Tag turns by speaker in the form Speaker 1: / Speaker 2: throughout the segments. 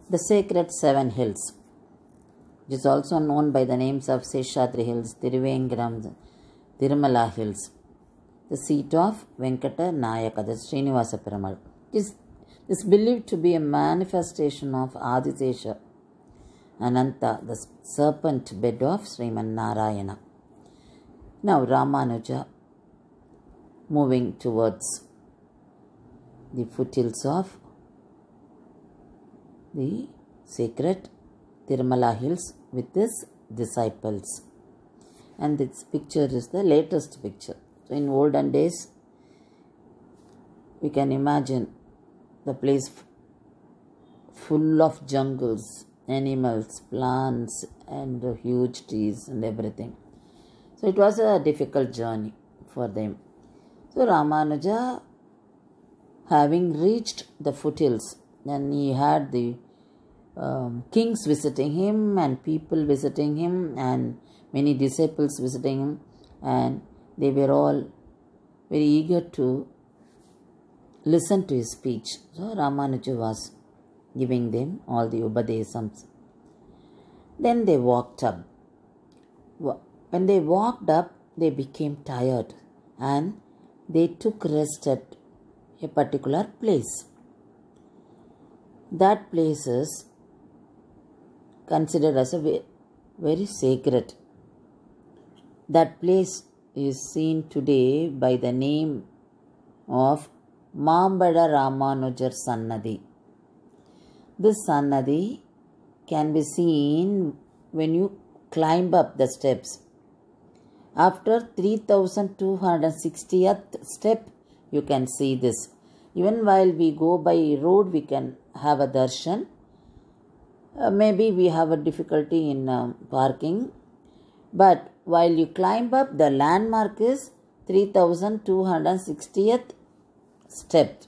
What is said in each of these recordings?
Speaker 1: The sacred seven hills, which is also known by the names of Seshadri Hills, Thiruvengaram, Tirumala Hills, the seat of Venkata Nayaka, the Srinivasa Perumal. It is believed to be a manifestation of Adisesha Ananta, the serpent bed of Sriman Narayana. Now Ramanuja moving towards the foothills of the sacred Tirumala Hills with his disciples. And this picture is the latest picture. So in olden days, we can imagine the place full of jungles, animals, plants, and huge trees and everything. So it was a difficult journey for them. So Ramanuja, having reached the foothills, then he had the kings visiting him and people visiting him and many disciples visiting him, and they were all very eager to listen to his speech. So Ramanuja was giving them all the Upadesams. Then they walked up. When they walked up, they became tired and they took rest at a particular place. That place is considered as a very sacred. That place is seen today by the name of Mambada Ramanujar Sannadhi. This Sannadhi can be seen when you climb up the steps. After 3260th step, you can see this. Even while we go by road, we can have a darshan. Maybe we have a difficulty in parking. But while you climb up, the landmark is 3260th step.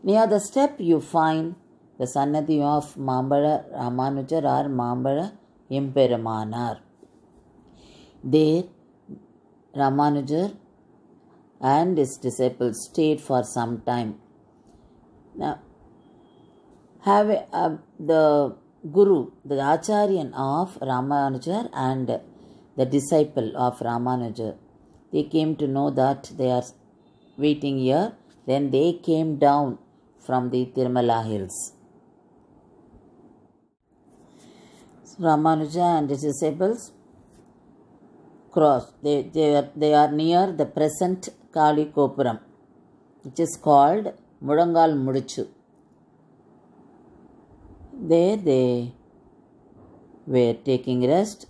Speaker 1: Near the step, you find the Sannadhi of Mambada Ramanujar or Mambada Emperumanar. There, Ramanujar and his disciples stayed for some time. Now, the Guru, the Acharyan of Ramanujar and the disciple of Ramanujar, they came to know that they are waiting here. Then they came down from the Tirumala Hills. So Ramanuja and his disciples crossed. They are near the present Kali Kopuram, which is called Mudangal Mudichu. There they were taking rest,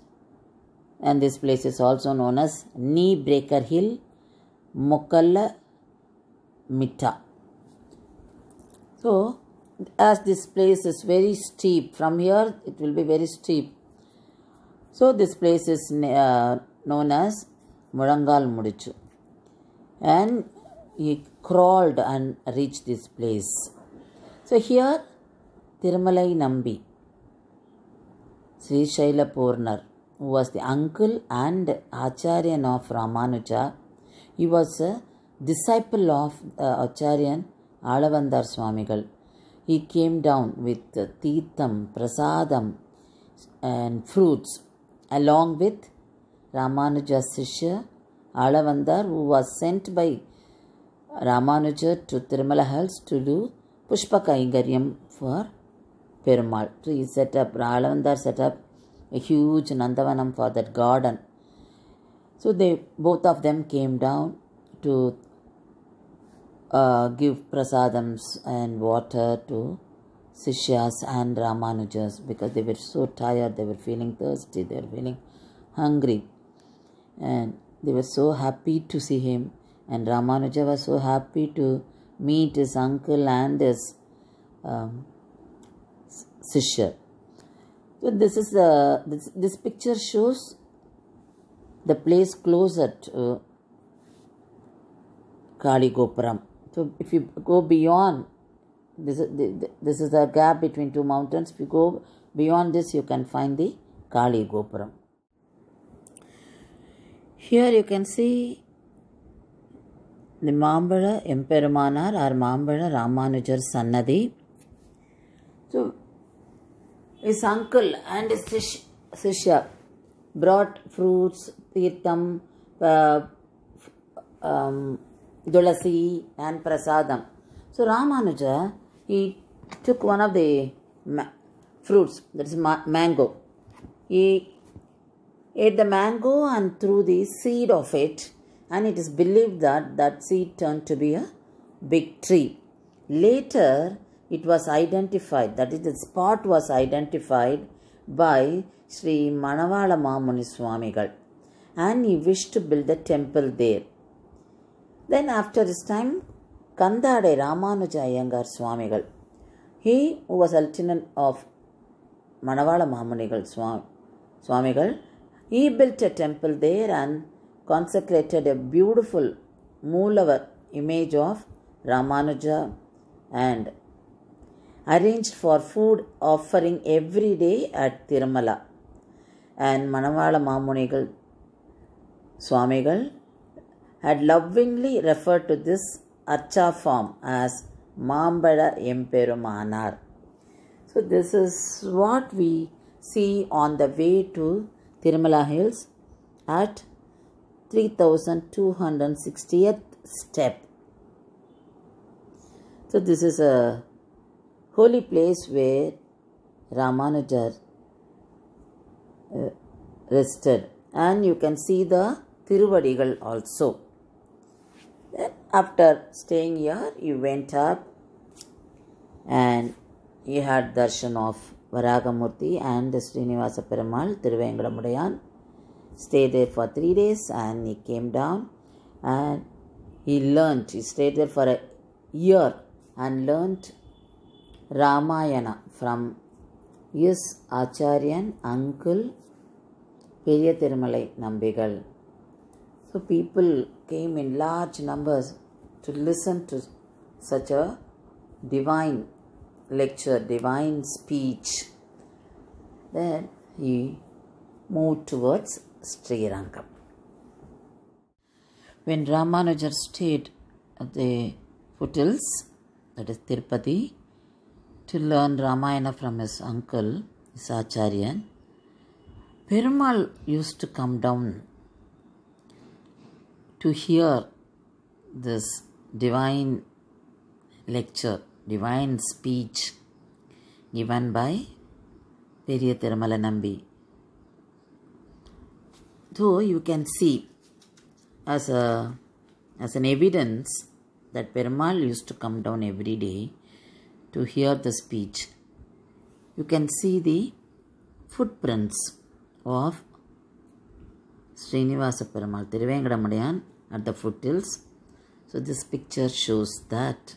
Speaker 1: and this place is also known as Knee Breaker Hill, Mokkala Mitta. So, as this place is very steep, from here it will be very steep. So, this place is known as Mudangal Mudichu. And he crawled and reached this place. So, here Tirumalai Nambi, Sri Shaila Purnar, who was the uncle and Acharyan of Ramanuja, he was a disciple of Acharyan Alavandar Swamigal. He came down with Teetham, Prasadam and fruits along with Ramanuja's Sishya Alavandar, who was sent by Ramanuja to Tirumala Hills to do Pushpa Kaigaryam for Perumal. So he Alavandar set up a huge Nandavanam for that garden. So both of them came down to give prasadams and water to Sishyas and Ramanujas, because they were so tired, they were feeling thirsty, they were feeling hungry, and they were so happy to see him, and Ramanuja was so happy to meet his uncle and his Sishya. So this picture shows the place closer to Kali Gopuram. So if you go beyond, this is the gap between two mountains. If you go beyond this, you can find the Kali Gopuram. Here you can see the Mambada Emperumanar or Mambada Ramanujar Sannadhi. So his uncle and his Sishya brought fruits, tirtham, Dulasi and Prasadam. So Ramanuja, he took one of the fruits, that is mango. He ate the mango and threw the seed of it, and it is believed that that seed turned to be a big tree. Later, it was identified, that is, the spot was identified by Sri Manavala Mamuni Swamigal, and he wished to build a temple there. Then after this time, Kandade Ramanuja Iyengar Swamigal, he who was lieutenant of Manavala Mamunigal Swamigal, he built a temple there and consecrated a beautiful Moolavar image of Ramanuja and arranged for food offering every day at Tirumala. And Manavala Mamunigal Swamigal had lovingly referred to this Archa form as Mambada Emperumanar. So this is what we see on the way to Tirumala Hills at 3260th step. So this is a holy place where Ramanuja rested, and you can see the Tiruvadigal also. Then after staying here, you went up and you had darshan of Varagamurti and Srinivasa Perumal, Thiruvengadamudaiyan. Stayed there for 3 days and he came down and he learnt. He stayed there for a year and learnt Ramayana from his Acharyan uncle Periya Thirumalai Nambigal. So people came in large numbers to listen to such a divine lecture, divine speech. Then he moved towards Srirangam. When Ramanuja stayed at the foothills, that is Tirupati, to learn Ramayana from his uncle, his Acharyan, Perumal used to come down to hear this divine lecture, divine speech given by Periya Thirumalai Nambi. So you can see as an evidence that Perumal used to come down every day to hear the speech. You can see the footprints of Srinivasa Perumal, Thiruvengadamudaiyan at the foothills. So this picture shows that.